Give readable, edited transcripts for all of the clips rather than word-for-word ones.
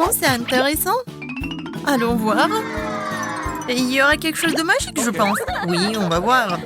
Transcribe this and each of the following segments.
Oh, c'est intéressant. Allons voir. Il y aura quelque chose de magique, je pense. Oui, on va voir.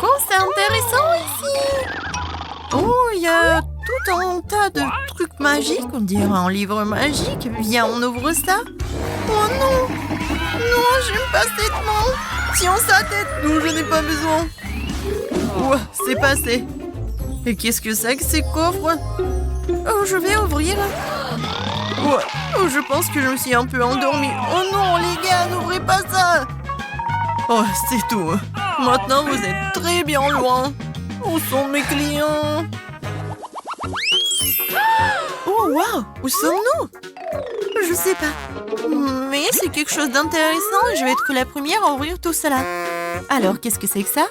Oh, c'est intéressant ici. Oh, il y a tout un tas de trucs magiques. On dirait un livre magique. Viens, on ouvre ça. Oh non. Non, j'aime pas cette main. Tiens sa tête. Non, je n'ai pas besoin. Ouah, c'est passé. Et qu'est-ce que c'est que ces coffres? Oh, je vais ouvrir. Ouais. Oh, je pense que je me suis un peu endormie. Oh non, les gars, n'ouvrez pas ça. Oh, c'est tout. Maintenant, vous êtes très bien loin. Où sont mes clients? Oh, waouh! Où sommes-nous? Je sais pas. Mais c'est quelque chose d'intéressant et je vais être la première à ouvrir tout cela. Alors, qu'est-ce que c'est que ça?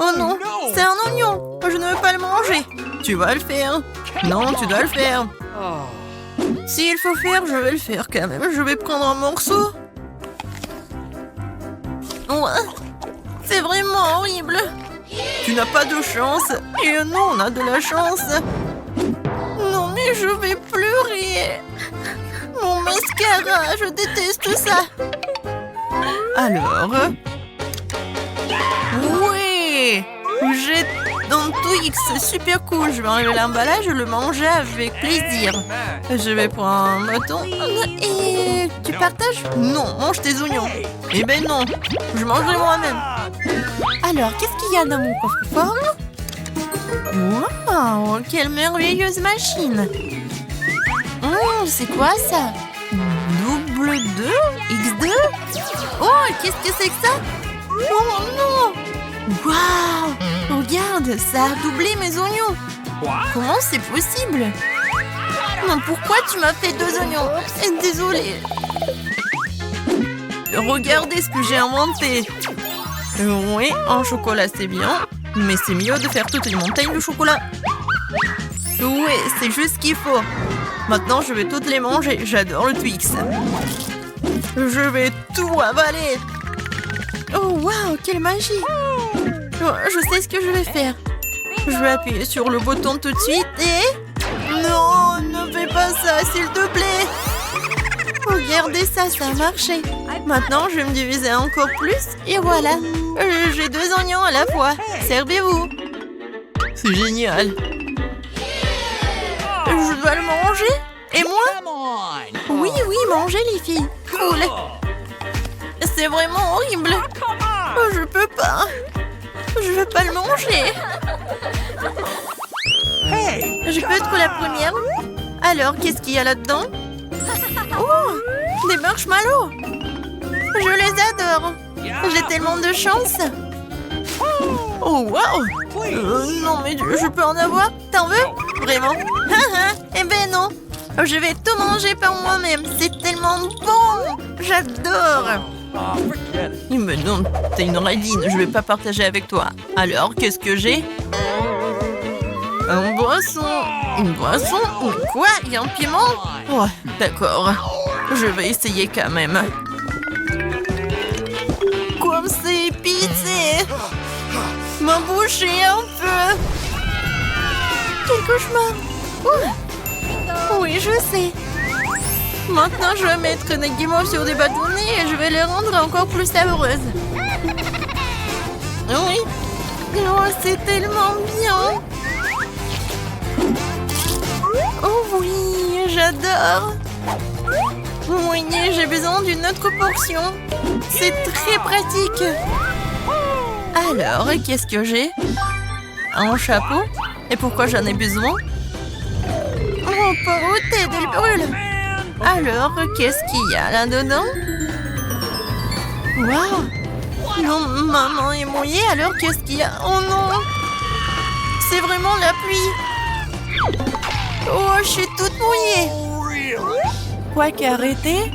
Oh non, c'est un oignon. Je ne veux pas le manger. Tu vas le faire. Non, tu dois le faire. S'il faut faire, je vais le faire quand même. Je vais prendre un morceau. Ouais, c'est vraiment horrible. Tu n'as pas de chance. Et non, on a de la chance. Non, mais je vais pleurer. Mon mascara, je déteste ça. Alors... Oui, j'ai un Twix, c'est super cool. Je vais enlever l'emballage et le manger avec plaisir. Je vais prendre un bâton. Et tu partages? Non, mange tes oignons. Eh ben non, je mangerai moi-même. Alors, qu'est-ce qu'il y a dans mon coffre-fort? Wow, quelle merveilleuse machine. C'est quoi ça? Double 2? X2? Oh, qu'est-ce que c'est que ça? Oh non! Waouh! Regarde, ça a doublé mes oignons. Comment c'est possible? Non, pourquoi tu m'as fait 2 oignons? Désolée. Regardez ce que j'ai inventé. Oui, en chocolat c'est bien, mais c'est mieux de faire toute une montagne de chocolat. Oui, c'est juste ce qu'il faut. Maintenant, je vais toutes les manger. J'adore le Twix. Je vais tout avaler. Oh, waouh, quelle magie! Oh, je sais ce que je vais faire. Je vais appuyer sur le bouton tout de suite et... Non, ne fais pas ça, s'il te plaît! Regardez ça, ça a marché. Maintenant, je vais me diviser encore plus et voilà. J'ai 2 oignons à la fois. Servez-vous. C'est génial. Je dois le manger? Et moi? Oui, oui, mangez les filles. Cool. C'est vraiment horrible. Oh, je peux pas. Je veux pas le manger. Je peux être la première? Alors, qu'est-ce qu'il y a là-dedans? Oh, des marshmallows. Je les adore. J'ai tellement de chance. Oh, wow. Non, mais je peux en avoir? T'en veux? Vraiment? Eh ben non. Je vais tout manger par moi-même. C'est tellement bon. J'adore. Mais non, t'es une radine, je vais pas partager avec toi. Alors, qu'est-ce que j'ai? Un boisson. Une boisson? Quoi? Il y a un piment? Ouais, d'accord. Je vais essayer quand même. Comme c'est épicé. Ma bouche est un peu... Quel cauchemar. Oui, je sais. Maintenant, je vais mettre des guimauves sur des bâtonnets et je vais les rendre encore plus savoureuses. Oui. Oh, c'est tellement bien. Oh oui, j'adore. Oui, j'ai besoin d'une autre portion. C'est très pratique. Alors, qu'est-ce que j'ai? Un chapeau? Et pourquoi j'en ai besoin? Oh, pauvreté, elle brûle. Alors, qu'est-ce qu'il y a là-dedans? Waouh! Non, maman est mouillée, alors qu'est-ce qu'il y a? Oh non! C'est vraiment la pluie! Oh, je suis toute mouillée! Quoi qu'arrêter?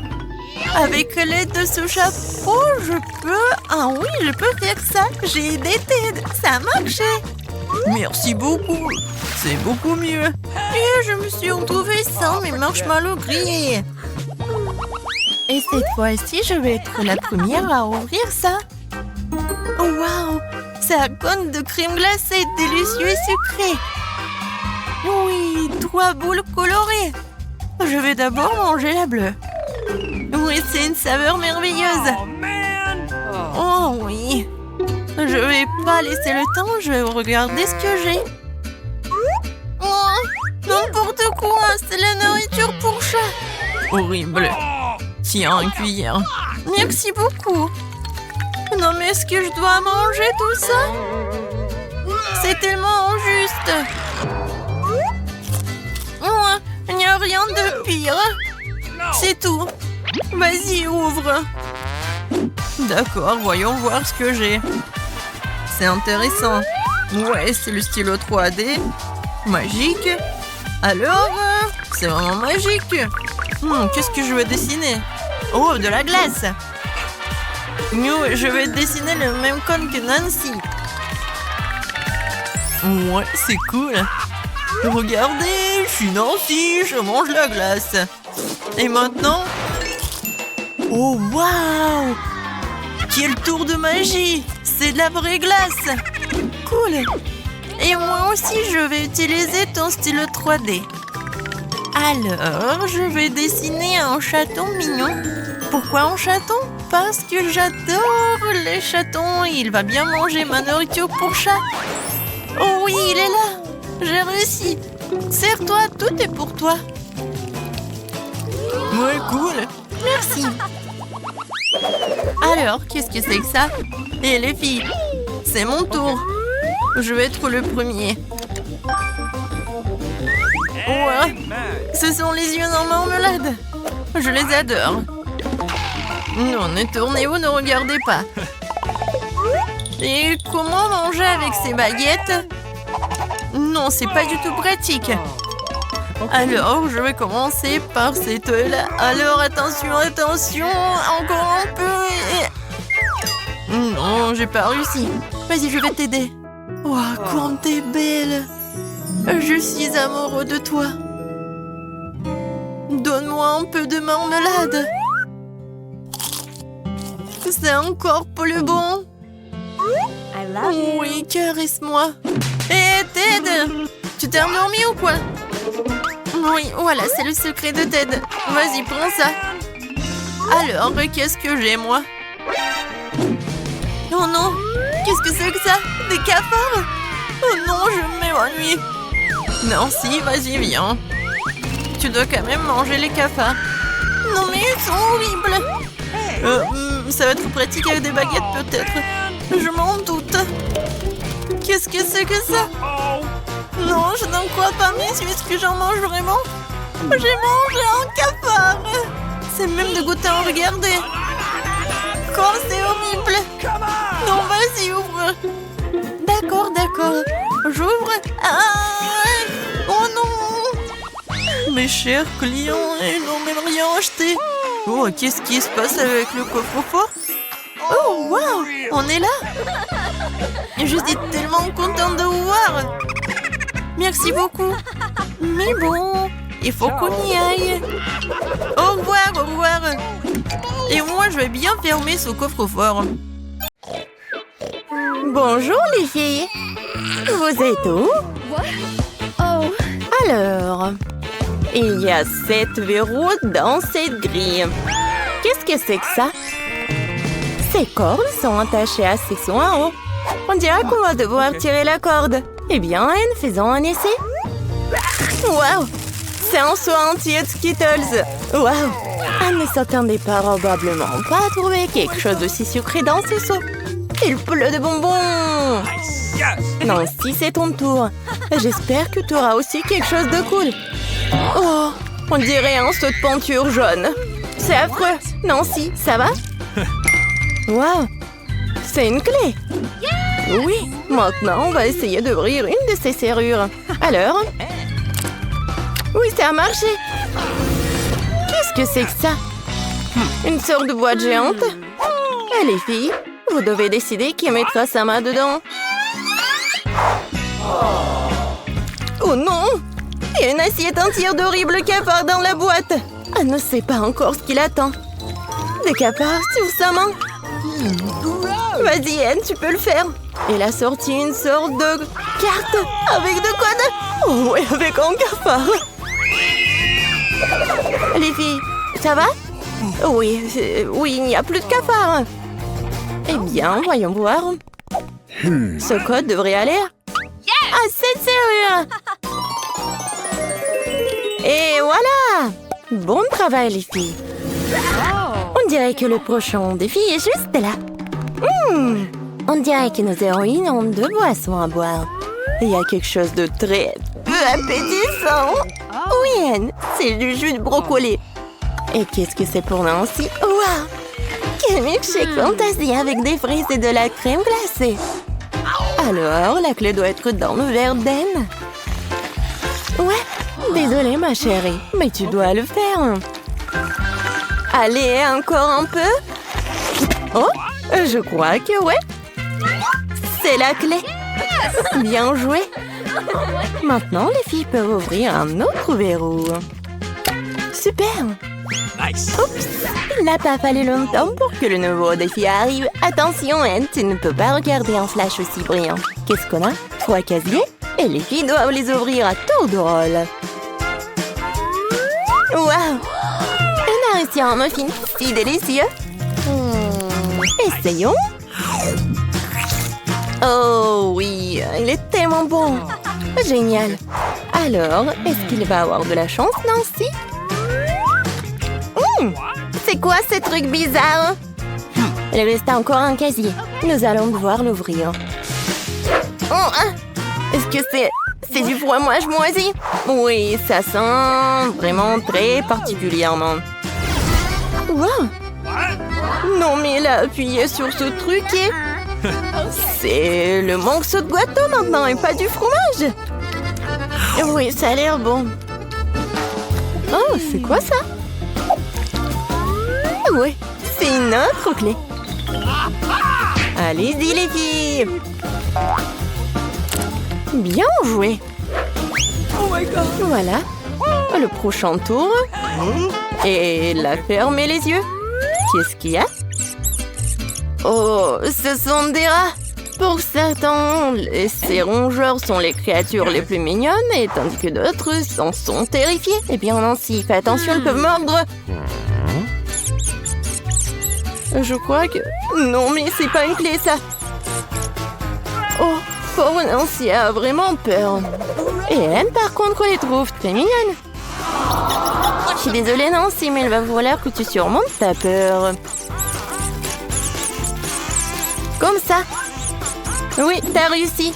Avec l'aide de ce chapeau, je peux... Ah oui, je peux faire ça! J'ai des têtes! Ça a marché! Merci beaucoup! C'est beaucoup mieux! Et je me suis retrouvée sans mes marshmallows grillés! Et cette fois-ci, je vais être la première à ouvrir ça! Oh waouh! C'est un cône de crème glacée délicieux et sucré! Oui, 3 boules colorées. Je vais d'abord manger la bleue. Oui, c'est une saveur merveilleuse. Oh oui. Je vais pas laisser le temps, je vais regarder ce que j'ai. Oh, n'importe quoi, c'est la nourriture pour chat. Horrible. Tiens, une cuillère. Merci beaucoup. Non mais est-ce que je dois manger tout ça? C'est tellement injuste. Oh, il n'y a rien de pire. C'est tout. Vas-y, ouvre. D'accord, voyons voir ce que j'ai. C'est intéressant. Ouais, c'est le stylo 3D. Magique. Alors, c'est vraiment magique. Qu'est-ce que je vais dessiner? Oh, de la glace. Je vais dessiner le même cône que Nancy. Ouais, c'est cool. Regardez, je suis Nancy, je mange la glace. Et maintenant... Oh, waouh! Quel tour de magie! C'est de la vraie glace! Cool! Et moi aussi, je vais utiliser ton stylo 3D. Alors, je vais dessiner un chaton mignon. Pourquoi un chaton? Parce que j'adore les chatons. Il va bien manger ma nourriture pour chat. Oh oui, il est là! J'ai réussi! Serre-toi, tout est pour toi. Ouais, cool! Merci! Alors, qu'est-ce que c'est que ça? Et les filles, c'est mon tour. Je vais être le premier. Ouais, ce sont les yeux en marmelade. Je les adore. Non, ne tournez-vous, ne regardez pas. Et comment manger avec ces baguettes? Non, c'est pas du tout pratique. Alors, je vais commencer par cette œil-là. Alors, attention, attention, encore un peu. Non, j'ai pas réussi. Vas-y, je vais t'aider. Oh, comme t'es belle. Je suis amoureux de toi. Donne-moi un peu de marmelade. C'est encore plus bon. Oui, caresse-moi. Hé, Ted, tu t'es endormi ou quoi? Oui, voilà, c'est le secret de Ted. Vas-y, prends ça. Alors, qu'est-ce que j'ai, moi? Oh non, qu'est-ce que c'est que ça? Des cafards? Oh non, je m'évanouis. Non, si, vas-y, viens. Tu dois quand même manger les cafards. Non, mais ils sont horribles. Ça va être pratique avec des baguettes, peut-être. Je m'en doute. Qu'est-ce que c'est que ça? Non, je n'en crois pas, mais est-ce que j'en mange vraiment? J'ai mangé un cafard. C'est même dégoûtant à regarder. Oh, c'est horrible. Non, vas-y, ouvre. D'accord, d'accord. J'ouvre. Ah! Oh non! Mes chers clients, ils n'ont même rien acheté. Oh, qu'est-ce qui se passe avec le coffre-fort? Oh, waouh! On est là! Je suis tellement contente de vous voir! Merci beaucoup! Mais bon, il faut qu'on y aille! Au revoir, au revoir! Et moi, je vais bien fermer ce coffre-fort. Bonjour les filles! Vous êtes où? Oh! Alors, il y a 7 verrous dans cette grille. Qu'est-ce que c'est que ça? Ces cordes sont attachées à ces soins en haut. On dirait qu'on va devoir tirer la corde. Eh bien, Anne, faisons un essai. Waouh! C'est un soin anti-Skittles. Waouh! Anne ne s'attendait probablement pas à trouver quelque chose d'aussi sucré dans ce seau. Il pleut de bonbons. Nancy, c'est ton tour. J'espère que tu auras aussi quelque chose de cool. Oh, on dirait un seau de peinture jaune. C'est affreux. Nancy, ça va? Waouh, c'est une clé. Oui, maintenant on va essayer d'ouvrir une de ces serrures. Alors? Oui, ça a marché. Qu'est-ce que c'est que ça? Une sorte de boîte géante? Eh les filles, vous devez décider qui mettra sa main dedans. Oh non! Il y a une assiette entière d'horribles cafards dans la boîte. Elle ne sait pas encore ce qu'il attend. Des cafards sur sa main. Vas-y, Anne, tu peux le faire. Elle a sorti une sorte de carte avec de quoi de... Oh oui, avec un cafard. Les filles, ça va? Oui, il n'y a plus de cafard. Eh bien, voyons voir. Ce code devrait aller à cette serrure. Et voilà! Bon travail, les filles. On dirait que le prochain défi est juste là. On dirait que nos héroïnes ont 2 boissons à boire. Il y a quelque chose de très appétissant. Oui, Anne, c'est du jus de brocoli. Et qu'est-ce que c'est pour Nancy? Waouh! Quel milkshake fantastique avec des fraises et de la crème glacée. Alors, la clé doit être dans le verre d'Anne. Ouais, désolée ma chérie, mais tu dois le faire. Allez, encore un peu. Oh, je crois que ouais. C'est la clé. Bien joué. Maintenant, les filles peuvent ouvrir un autre verrou. Super. Oups, il n'a pas fallu longtemps pour que le nouveau défi arrive. Attention, Anne, tu ne peux pas regarder un flash aussi brillant. Qu'est-ce qu'on a? 3 casiers et les filles doivent les ouvrir à tour de rôle. Waouh! On a réussi un muffin si délicieux. Essayons. Oh oui, il est tellement bon. Génial. Alors, est-ce qu'il va avoir de la chance, Nancy? C'est quoi ce truc bizarre? Il reste encore un casier. Nous allons devoir l'ouvrir. Est-ce que c'est du fromage moisi? Oui, ça sent vraiment très particulièrement. Wow. Non, mais il a appuyé sur ce truc et... C'est le morceau de gâteau maintenant et pas du fromage. Oui, ça a l'air bon. Oh, c'est quoi ça? Oui, c'est une autre clé. Allez-y les filles. Bien joué. Oh my God. Voilà. Le prochain tour. Et la fermez les yeux. Qu'est-ce qu'il y a? Oh, ce sont des rats. Pour certains, ces rongeurs sont les créatures les plus mignonnes, et tandis que d'autres en sont terrifiés. Eh bien, Nancy, fais attention, ils peuvent mordre. Je crois que... Non, mais c'est pas une clé, ça. Oh, pauvre Nancy a vraiment peur. Et elle, par contre, les trouve très mignonnes. Je suis désolée, Nancy, mais il va falloir que tu surmontes ta peur. Comme ça. Oui, t'as réussi.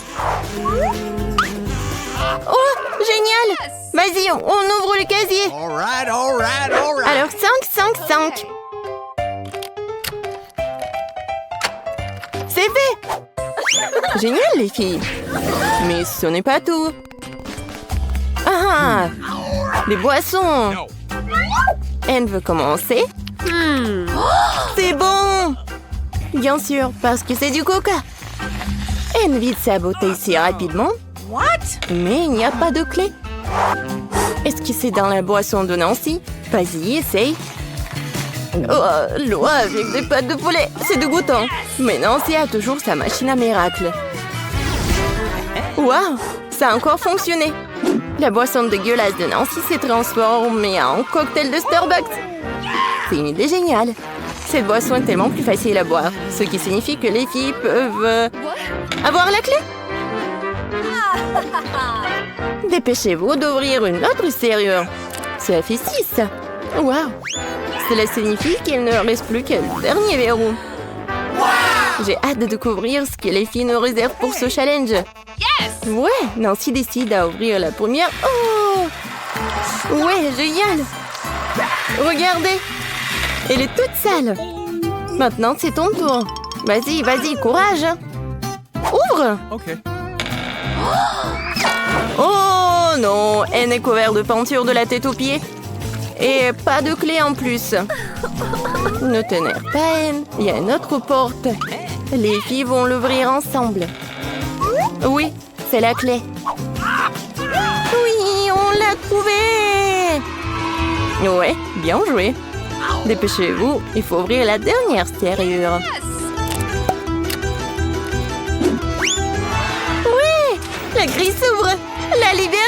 Oh, génial. Vas-y, on ouvre le casier. Alors, 5. C'est fait. Génial, les filles. Mais ce n'est pas tout. Ah, les boissons. Anne veut commencer. C'est bon. Bien sûr, parce que c'est du coca. Anne vide sa bouteille si rapidement. Mais il n'y a pas de clé. Est-ce que c'est dans la boisson de Nancy? Vas-y, essaye. Oh, l'eau avec des pâtes de poulet, c'est dégoûtant. Mais Nancy a toujours sa machine à miracle. Waouh, ça a encore fonctionné. La boisson dégueulasse de Nancy s'est transformée en cocktail de Starbucks. C'est une idée géniale. Cette boisson est tellement plus facile à boire, ce qui signifie que les filles peuvent... avoir la clé. Dépêchez-vous d'ouvrir une autre serrure. Ça fait 6. Waouh. Cela signifie qu'il ne reste plus que le dernier verrou. J'ai hâte de découvrir ce que les filles nous réservent pour ce challenge. Ouais, Nancy décide à ouvrir la première. Oh! Ouais, génial. Regardez. Elle est toute sale. Maintenant, c'est ton tour. Vas-y, courage. Ouvre. Ok. Oh non, elle est couverte de peinture de la tête aux pieds. Et pas de clé en plus. Ne t'énerve pas, Anne. Il y a une autre porte. Les filles vont l'ouvrir ensemble. Oui, c'est la clé. Oui, on l'a trouvée. Ouais, bien joué. Dépêchez-vous, il faut ouvrir la dernière serrure. galerie s'ouvre. La liberté!